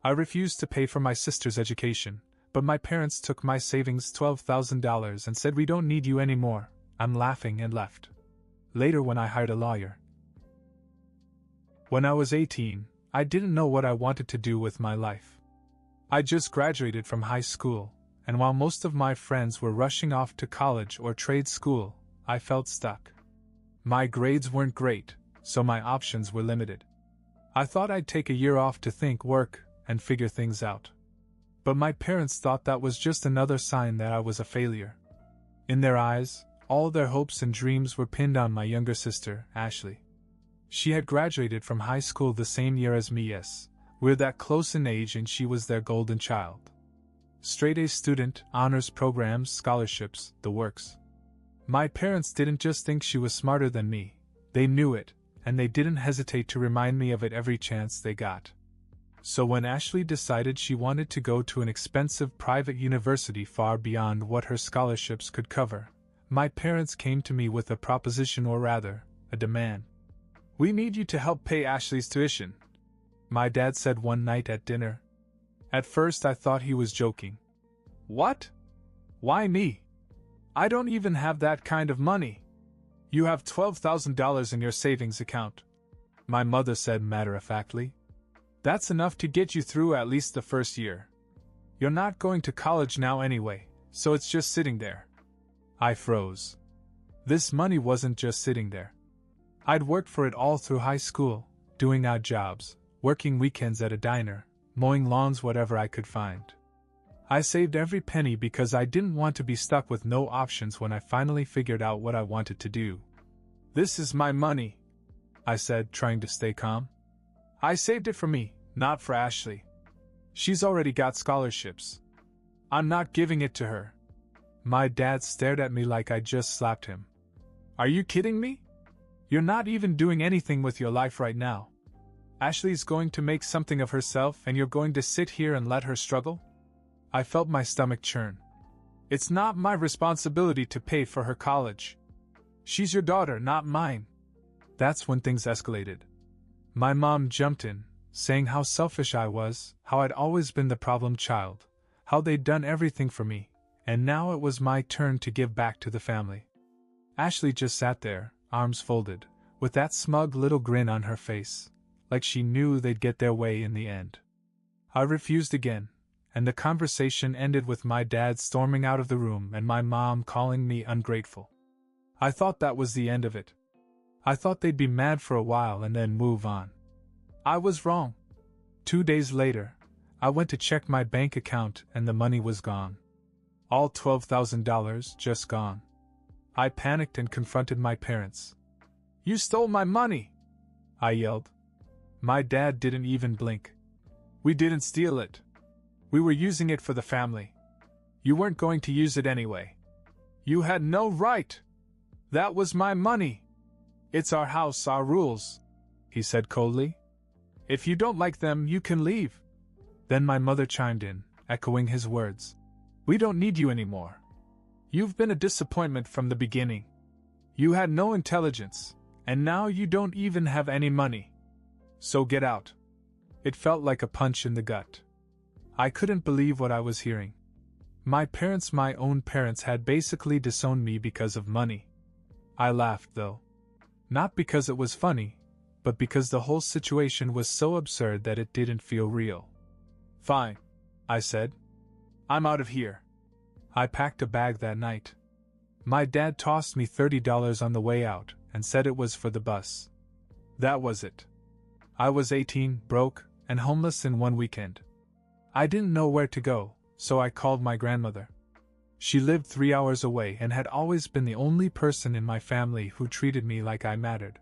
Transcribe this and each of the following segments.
I refused to pay for my sister's education, but my parents took my savings $12,000 and said we don't need you anymore. I'm laughing and left. Later when I hired a lawyer. When I was 18, I didn't know what I wanted to do with my life. I just graduated from high school, and while most of my friends were rushing off to college or trade school, I felt stuck. My grades weren't great, so my options were limited. I thought I'd take a year off to think, work, and figure things out. But my parents thought that was just another sign that I was a failure. In their eyes, all their hopes and dreams were pinned on my younger sister, Ashley. She had graduated from high school the same year as me. Yes, we're that close in age, and she was their golden child. Straight A student, honors programs, scholarships, the works. My parents didn't just think she was smarter than me, they knew it, and they didn't hesitate to remind me of it every chance they got. So when Ashley decided she wanted to go to an expensive private university far beyond what her scholarships could cover, my parents came to me with a proposition, or rather, a demand. "We need you to help pay Ashley's tuition," my dad said one night at dinner. At first I thought he was joking. "What? Why me? I don't even have that kind of money." "You have $12,000 in your savings account," my mother said matter-of-factly. "That's enough to get you through at least the first year. You're not going to college now anyway, so it's just sitting there." I froze. This money wasn't just sitting there. I'd worked for it all through high school, doing odd jobs, working weekends at a diner, mowing lawns, whatever I could find. I saved every penny because I didn't want to be stuck with no options when I finally figured out what I wanted to do. "This is my money," I said, trying to stay calm. "I saved it for me, not for Ashley. She's already got scholarships. I'm not giving it to her." My dad stared at me like I just slapped him. "Are you kidding me? You're not even doing anything with your life right now. Ashley's going to make something of herself, and you're going to sit here and let her struggle?" I felt my stomach churn. "It's not my responsibility to pay for her college. She's your daughter, not mine." That's when things escalated. My mom jumped in, saying how selfish I was, how I'd always been the problem child, how they'd done everything for me, and now it was my turn to give back to the family. Ashley just sat there, arms folded, with that smug little grin on her face, like she knew they'd get their way in the end. I refused again, and the conversation ended with my dad storming out of the room and my mom calling me ungrateful. I thought that was the end of it. I thought they'd be mad for a while and then move on. I was wrong. 2 days later, I went to check my bank account and the money was gone. All $12,000 just gone. I panicked and confronted my parents. "You stole my money!" I yelled. My dad didn't even blink. "We didn't steal it. We were using it for the family. You weren't going to use it anyway. You had no right. That was my money. It's our house, our rules," he said coldly. "If you don't like them, you can leave." Then my mother chimed in, echoing his words. "We don't need you anymore. You've been a disappointment from the beginning. You had no intelligence, and now you don't even have any money. So get out." It felt like a punch in the gut. I couldn't believe what I was hearing. My parents, my own parents, had basically disowned me because of money. I laughed though. Not because it was funny, but because the whole situation was so absurd that it didn't feel real. "Fine," I said. "I'm out of here." I packed a bag that night. My dad tossed me $30 on the way out and said it was for the bus. That was it. I was 18, broke, and homeless in one weekend. I didn't know where to go, so I called my grandmother. She lived 3 hours away and had always been the only person in my family who treated me like I mattered.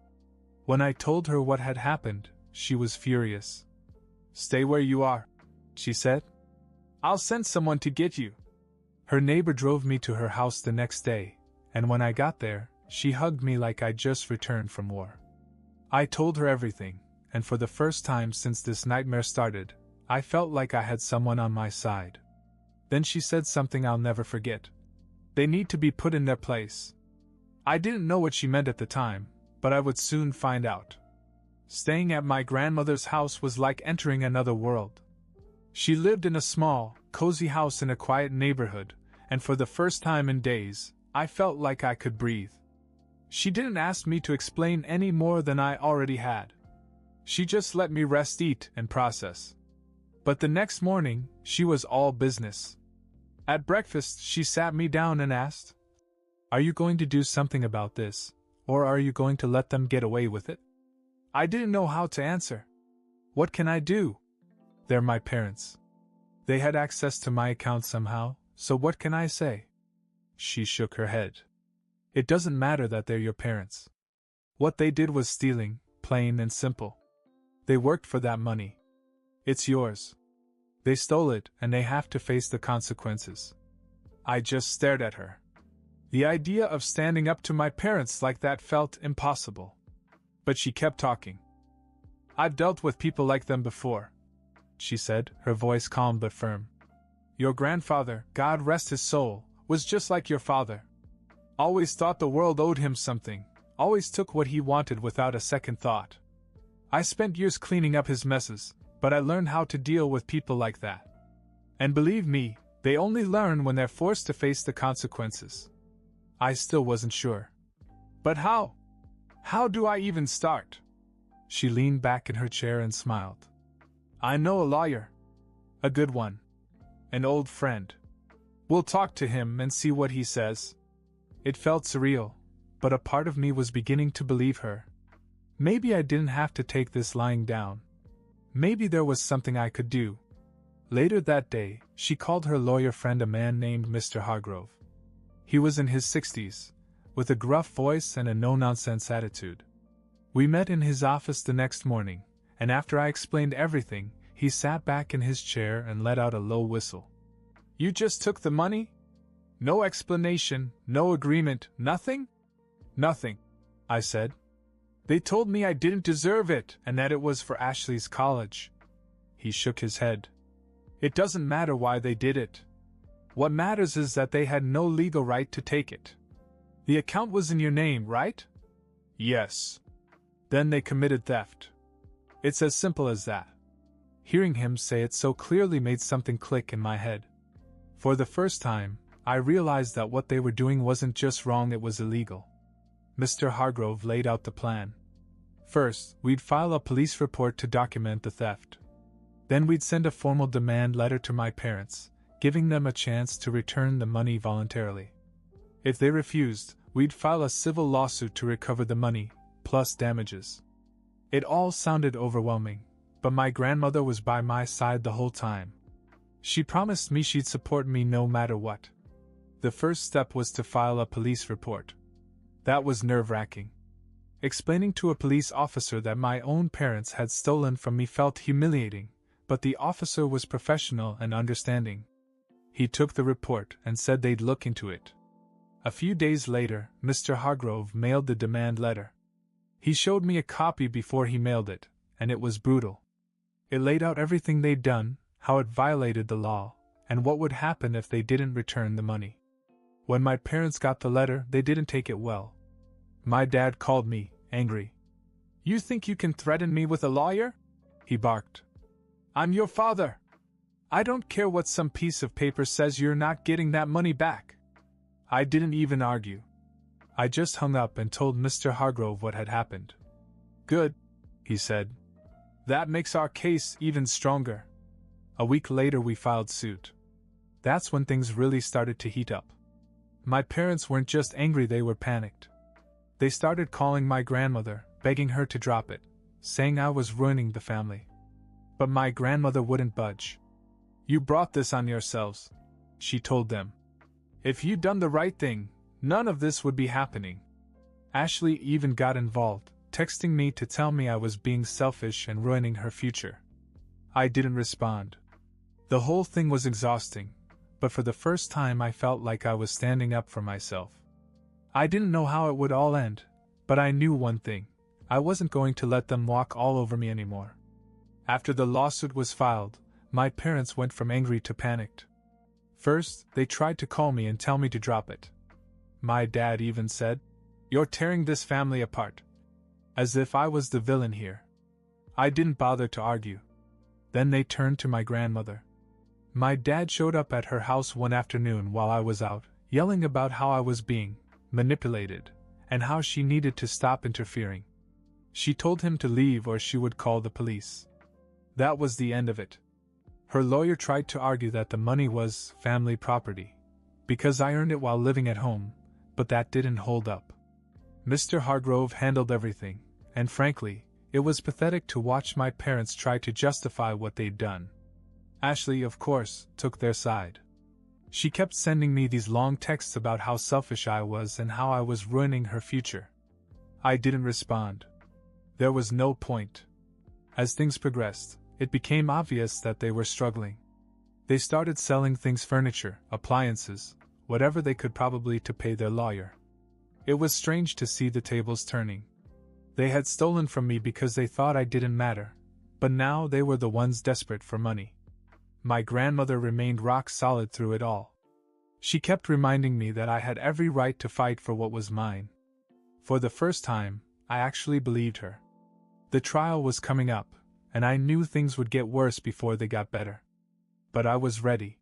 When I told her what had happened, she was furious. "Stay where you are," she said. "I'll send someone to get you." Her neighbor drove me to her house the next day, and when I got there, she hugged me like I'd just returned from war. I told her everything, and for the first time since this nightmare started, I felt like I had someone on my side. Then she said something I'll never forget. "They need to be put in their place." I didn't know what she meant at the time, but I would soon find out. Staying at my grandmother's house was like entering another world. She lived in a small, cozy house in a quiet neighborhood, and for the first time in days, I felt like I could breathe. She didn't ask me to explain any more than I already had. She just let me rest, eat, and process. But the next morning, she was all business. At breakfast, she sat me down and asked, "Are you going to do something about this, or are you going to let them get away with it?" I didn't know how to answer. What can I do? They're my parents. They had access to my account somehow, so what can I say? She shook her head. It doesn't matter that they're your parents. What they did was stealing, plain and simple. They worked for that money. It's yours. They stole it, and they have to face the consequences. I just stared at her. The idea of standing up to my parents like that felt impossible. But she kept talking. "I've dealt with people like them before," she said, her voice calm but firm. "Your grandfather, God rest his soul, was just like your father. Always thought the world owed him something, always took what he wanted without a second thought. I spent years cleaning up his messes, but I learned how to deal with people like that. And believe me, they only learn when they're forced to face the consequences." I still wasn't sure. "But how? How do I even start?" She leaned back in her chair and smiled. "I know a lawyer. A good one. An old friend. We'll talk to him and see what he says." It felt surreal, but a part of me was beginning to believe her. Maybe I didn't have to take this lying down. Maybe there was something I could do. Later that day, she called her lawyer friend, a man named Mr. Hargrove. He was in his 60s, with a gruff voice and a no-nonsense attitude. We met in his office the next morning, and after I explained everything, he sat back in his chair and let out a low whistle. "You just took the money? No explanation, no agreement, nothing?" "Nothing," I said. "They told me I didn't deserve it and that it was for Ashley's college." He shook his head. "It doesn't matter why they did it. What matters is that they had no legal right to take it. The account was in your name, right?" "Yes." "Then they committed theft. It's as simple as that." Hearing him say it so clearly made something click in my head. For the first time, I realized that what they were doing wasn't just wrong, it was illegal. Mr. Hargrove laid out the plan. First, we'd file a police report to document the theft. Then we'd send a formal demand letter to my parents, giving them a chance to return the money voluntarily. If they refused, we'd file a civil lawsuit to recover the money, plus damages. It all sounded overwhelming, but my grandmother was by my side the whole time. She promised me she'd support me no matter what. The first step was to file a police report. That was nerve-wracking. Explaining to a police officer that my own parents had stolen from me felt humiliating, but the officer was professional and understanding. He took the report and said they'd look into it. A few days later, Mr. Hargrove mailed the demand letter. He showed me a copy before he mailed it, and it was brutal. It laid out everything they'd done, how it violated the law, and what would happen if they didn't return the money. When my parents got the letter, they didn't take it well. My dad called me, angry. "You think you can threaten me with a lawyer?" he barked. "I'm your father. I don't care what some piece of paper says, you're not getting that money back." I didn't even argue. I just hung up and told Mr. Hargrove what had happened. "Good," he said. "That makes our case even stronger." A week later we filed suit. That's when things really started to heat up. My parents weren't just angry, they were panicked. They started calling my grandmother, begging her to drop it, saying I was ruining the family. But my grandmother wouldn't budge. "You brought this on yourselves," she told them. "If you'd done the right thing, none of this would be happening." Ashley even got involved, texting me to tell me I was being selfish and ruining her future. I didn't respond. The whole thing was exhausting, but for the first time I felt like I was standing up for myself. I didn't know how it would all end, but I knew one thing: I wasn't going to let them walk all over me anymore. After the lawsuit was filed, my parents went from angry to panicked. First, they tried to call me and tell me to drop it. My dad even said, "You're tearing this family apart," as if I was the villain here. I didn't bother to argue. Then they turned to my grandmother, My dad showed up at her house one afternoon while I was out, yelling about how I was being manipulated, and how she needed to stop interfering. She told him to leave or she would call the police. That was the end of it. Her lawyer tried to argue that the money was family property, because I earned it while living at home, but that didn't hold up. Mr. Hargrove handled everything, and frankly, it was pathetic to watch my parents try to justify what they'd done. Ashley, of course, took their side. She kept sending me these long texts about how selfish I was and how I was ruining her future. I didn't respond. There was no point. As things progressed, it became obvious that they were struggling. They started selling things, furniture, appliances, whatever they could, probably to pay their lawyer. It was strange to see the tables turning. They had stolen from me because they thought I didn't matter, but now they were the ones desperate for money. My grandmother remained rock solid through it all. She kept reminding me that I had every right to fight for what was mine. For the first time, I actually believed her. The trial was coming up, and I knew things would get worse before they got better. But I was ready.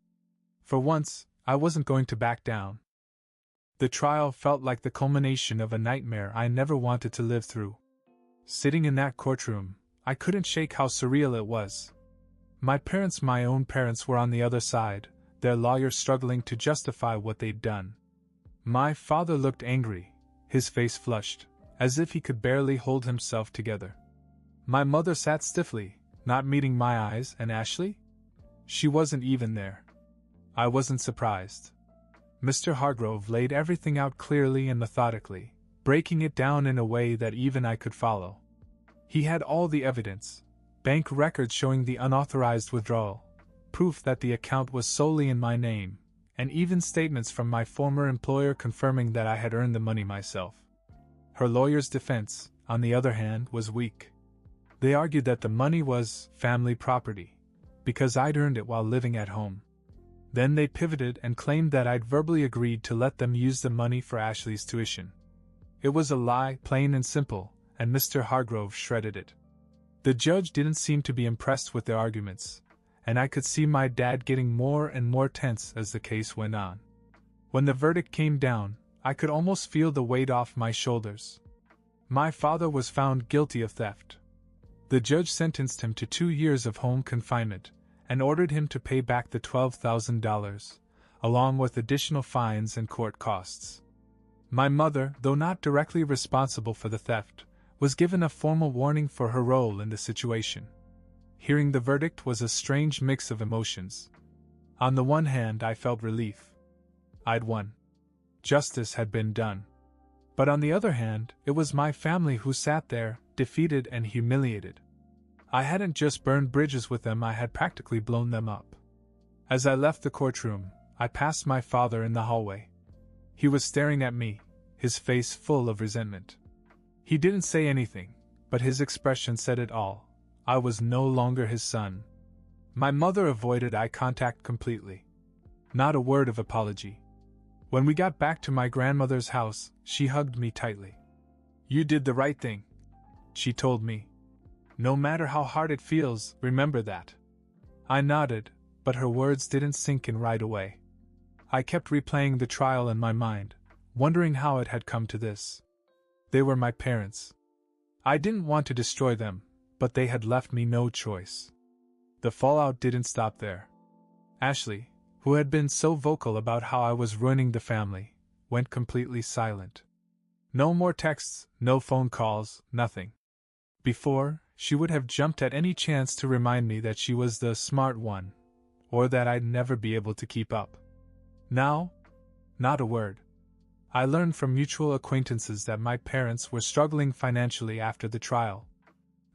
For once, I wasn't going to back down. The trial felt like the culmination of a nightmare I never wanted to live through. Sitting in that courtroom, I couldn't shake how surreal it was. My own parents, were on the other side, their lawyer struggling to justify what they'd done. My father looked angry, his face flushed, as if he could barely hold himself together. My mother sat stiffly, not meeting my eyes, and Ashley? She wasn't even there. I wasn't surprised. Mr. Hargrove laid everything out clearly and methodically, breaking it down in a way that even I could follow. He had all the evidence: bank records showing the unauthorized withdrawal, proof that the account was solely in my name, and even statements from my former employer confirming that I had earned the money myself. Her lawyer's defense, on the other hand, was weak. They argued that the money was family property, because I'd earned it while living at home. Then they pivoted and claimed that I'd verbally agreed to let them use the money for Ashley's tuition. It was a lie, plain and simple, and Mr. Hargrove shredded it. The judge didn't seem to be impressed with their arguments, and I could see my dad getting more and more tense as the case went on. When the verdict came down, I could almost feel the weight off my shoulders. My father was found guilty of theft. The judge sentenced him to 2 years of home confinement, and ordered him to pay back the $12,000, along with additional fines and court costs. My mother, though not directly responsible for the theft, was given a formal warning for her role in the situation. Hearing the verdict was a strange mix of emotions. On the one hand, I felt relief. I'd won. Justice had been done. But on the other hand, it was my family who sat there, defeated and humiliated. I hadn't just burned bridges with them, I had practically blown them up. As I left the courtroom, I passed my father in the hallway. He was staring at me, his face full of resentment. He didn't say anything, but his expression said it all. I was no longer his son. My mother avoided eye contact completely. Not a word of apology. When we got back to my grandmother's house, she hugged me tightly. "You did the right thing," she told me. "No matter how hard it feels, remember that." I nodded, but her words didn't sink in right away. I kept replaying the trial in my mind, wondering how it had come to this. They were my parents. I didn't want to destroy them, but they had left me no choice. The fallout didn't stop there. Ashley, who had been so vocal about how I was ruining the family, went completely silent. No more texts, no phone calls, nothing. Before, she would have jumped at any chance to remind me that she was the smart one, or that I'd never be able to keep up. Now, not a word. I learned from mutual acquaintances that my parents were struggling financially after the trial.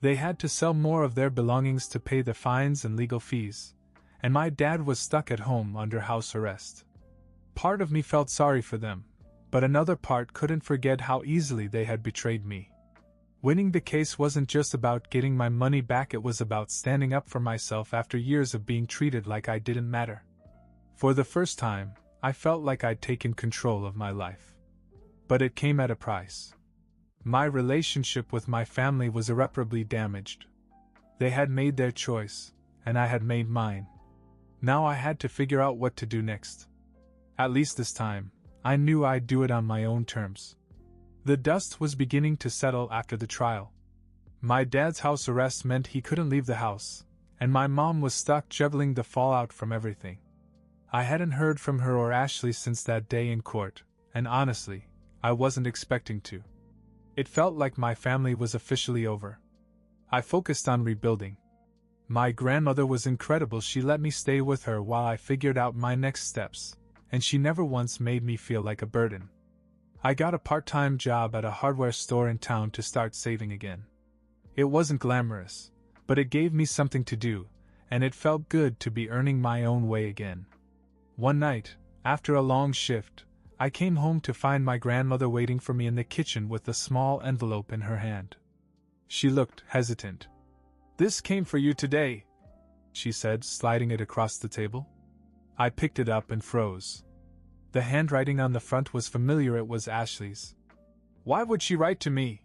They had to sell more of their belongings to pay the fines and legal fees, and my dad was stuck at home under house arrest. Part of me felt sorry for them, but another part couldn't forget how easily they had betrayed me. Winning the case wasn't just about getting my money back, it was about standing up for myself after years of being treated like I didn't matter. For the first time, I felt like I'd taken control of my life. But it came at a price. My relationship with my family was irreparably damaged. They had made their choice, and I had made mine. Now I had to figure out what to do next. At least this time, I knew I'd do it on my own terms. The dust was beginning to settle after the trial. My dad's house arrest meant he couldn't leave the house, and my mom was stuck juggling the fallout from everything. I hadn't heard from her or Ashley since that day in court, and honestly, I wasn't expecting to. It felt like my family was officially over. I focused on rebuilding. My grandmother was incredible. She let me stay with her while I figured out my next steps, and she never once made me feel like a burden. I got a part-time job at a hardware store in town to start saving again. It wasn't glamorous, but it gave me something to do, and it felt good to be earning my own way again. One night, after a long shift, I came home to find my grandmother waiting for me in the kitchen with a small envelope in her hand. She looked hesitant. "This came for you today," she said, sliding it across the table. I picked it up and froze. The handwriting on the front was familiar. It was Ashley's. "Why would she write to me?"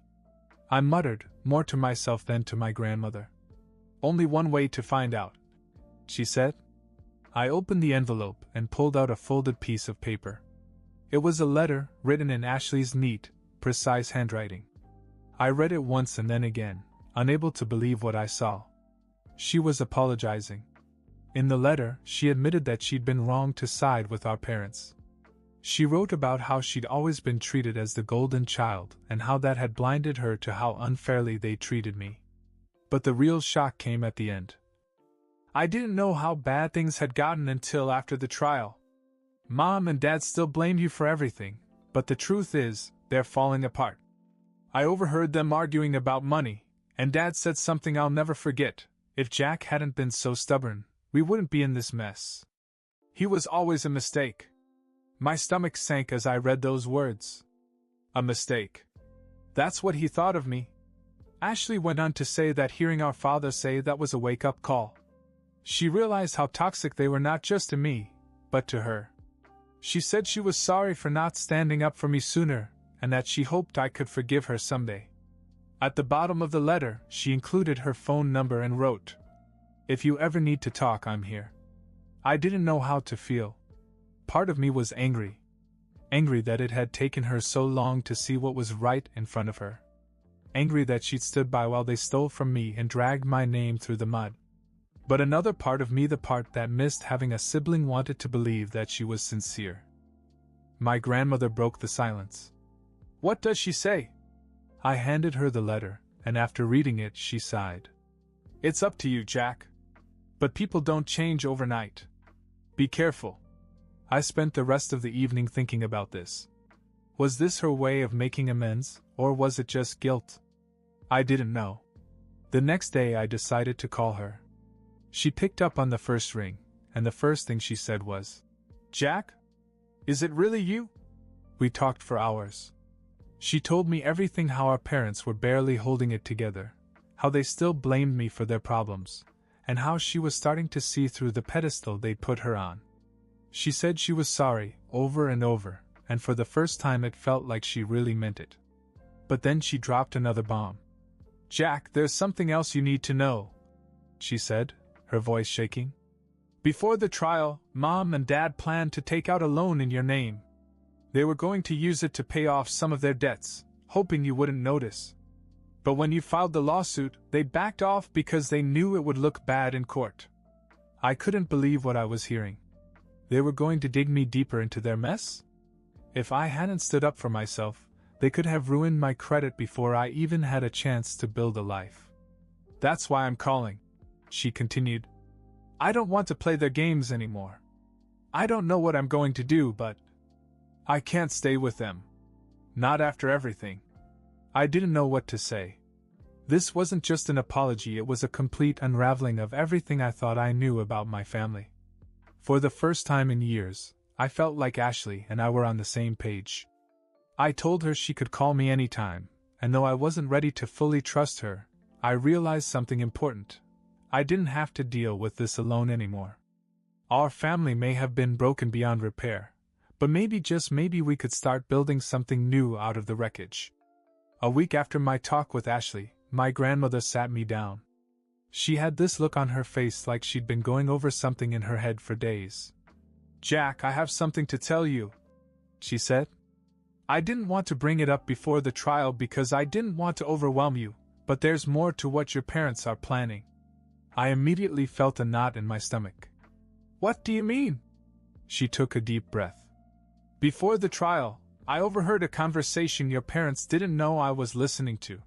I muttered, more to myself than to my grandmother. "Only one way to find out," she said. I opened the envelope and pulled out a folded piece of paper. It was a letter, written in Ashley's neat, precise handwriting. I read it once and then again, unable to believe what I saw. She was apologizing. In the letter, she admitted that she'd been wrong to side with our parents. She wrote about how she'd always been treated as the golden child and how that had blinded her to how unfairly they treated me. But the real shock came at the end. "I didn't know how bad things had gotten until after the trial. Mom and Dad still blamed you for everything, but the truth is, they're falling apart. I overheard them arguing about money, and Dad said something I'll never forget. If Jack hadn't been so stubborn, we wouldn't be in this mess. He was always a mistake." My stomach sank as I read those words. A mistake. That's what he thought of me. Ashley went on to say that hearing our father say that was a wake-up call. She realized how toxic they were, not just to me, but to her. She said she was sorry for not standing up for me sooner, and that she hoped I could forgive her someday. At the bottom of the letter, she included her phone number and wrote, "If you ever need to talk, I'm here." I didn't know how to feel. Part of me was angry. Angry that it had taken her so long to see what was right in front of her. Angry that she'd stood by while they stole from me and dragged my name through the mud. But another part of me, the part that missed having a sibling, wanted to believe that she was sincere. My grandmother broke the silence. "What does she say?" I handed her the letter, and after reading it, she sighed. "It's up to you, Jack. But people don't change overnight. Be careful." I spent the rest of the evening thinking about this. Was this her way of making amends, or was it just guilt? I didn't know. The next day I decided to call her. She picked up on the first ring, and the first thing she said was, "Jack? Is it really you?" We talked for hours. She told me everything, how our parents were barely holding it together, how they still blamed me for their problems, and how she was starting to see through the pedestal they'd put her on. She said she was sorry, over and over, and for the first time it felt like she really meant it. But then she dropped another bomb. "Jack, there's something else you need to know," she said, her voice shaking. "Before the trial, Mom and Dad planned to take out a loan in your name. They were going to use it to pay off some of their debts, hoping you wouldn't notice. But when you filed the lawsuit, they backed off because they knew it would look bad in court." I couldn't believe what I was hearing. They were going to dig me deeper into their mess? If I hadn't stood up for myself, they could have ruined my credit before I even had a chance to build a life. "That's why I'm calling," she continued. "I don't want to play their games anymore. I don't know what I'm going to do, but I can't stay with them. Not after everything." I didn't know what to say. This wasn't just an apology, it was a complete unraveling of everything I thought I knew about my family. For the first time in years, I felt like Ashley and I were on the same page. I told her she could call me anytime, and though I wasn't ready to fully trust her, I realized something important. I didn't have to deal with this alone anymore. Our family may have been broken beyond repair, but maybe, just maybe, we could start building something new out of the wreckage. A week after my talk with Ashley, my grandmother sat me down. She had this look on her face like she'd been going over something in her head for days. "Jack, I have something to tell you," she said. "I didn't want to bring it up before the trial because I didn't want to overwhelm you, but there's more to what your parents are planning." I immediately felt a knot in my stomach. "What do you mean?" She took a deep breath. "Before the trial, I overheard a conversation your parents didn't know I was listening to.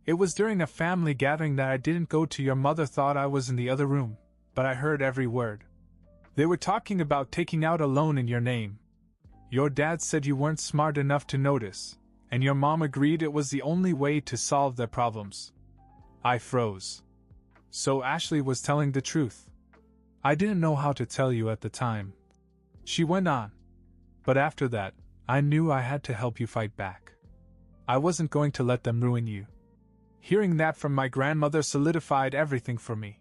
It was during a family gathering that I didn't go to. Your mother thought I was in the other room, but I heard every word. They were talking about taking out a loan in your name. Your dad said you weren't smart enough to notice, and your mom agreed it was the only way to solve their problems." I froze. So Ashley was telling the truth. "I didn't know how to tell you at the time," she went on. "But after that, I knew I had to help you fight back. I wasn't going to let them ruin you." Hearing that from my grandmother solidified everything for me.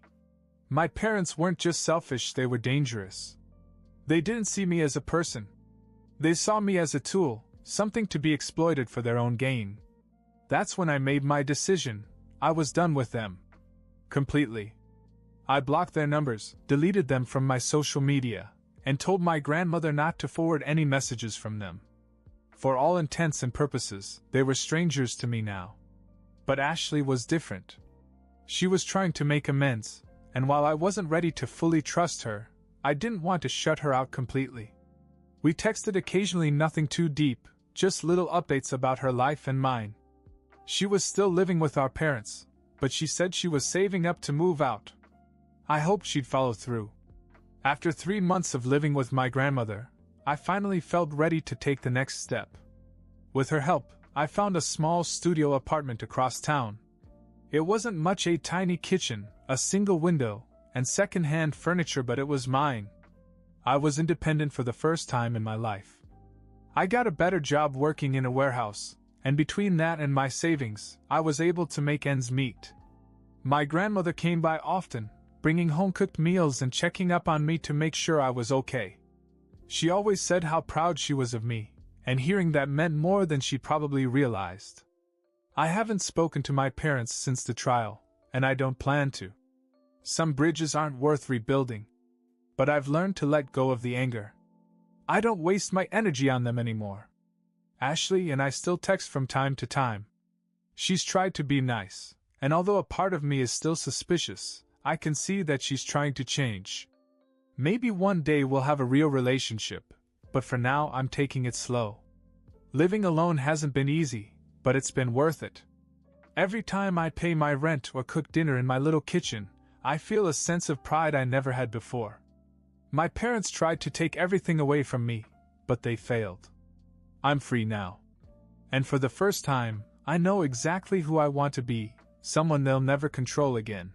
My parents weren't just selfish, they were dangerous. They didn't see me as a person. They saw me as a tool, something to be exploited for their own gain. That's when I made my decision. I was done with them. Completely. I blocked their numbers, deleted them from my social media, and told my grandmother not to forward any messages from them. For all intents and purposes, they were strangers to me now. But Ashley was different. She was trying to make amends, and while I wasn't ready to fully trust her, I didn't want to shut her out completely. We texted occasionally, nothing too deep, just little updates about her life and mine. She was still living with our parents, but she said she was saving up to move out. I hoped she'd follow through. After 3 months of living with my grandmother, I finally felt ready to take the next step. With her help, I found a small studio apartment across town. It wasn't much, a tiny kitchen, a single window, and second-hand furniture, but it was mine. I was independent for the first time in my life. I got a better job working in a warehouse, and between that and my savings, I was able to make ends meet. My grandmother came by often, bringing home-cooked meals and checking up on me to make sure I was okay. She always said how proud she was of me, and hearing that meant more than she probably realized. I haven't spoken to my parents since the trial, and I don't plan to. Some bridges aren't worth rebuilding. But I've learned to let go of the anger. I don't waste my energy on them anymore. Ashley and I still text from time to time. She's tried to be nice, and although a part of me is still suspicious, I can see that she's trying to change. Maybe one day we'll have a real relationship, but for now I'm taking it slow. Living alone hasn't been easy, but it's been worth it. Every time I pay my rent or cook dinner in my little kitchen, I feel a sense of pride I never had before. My parents tried to take everything away from me, but they failed. I'm free now. And for the first time, I know exactly who I want to be, someone they'll never control again.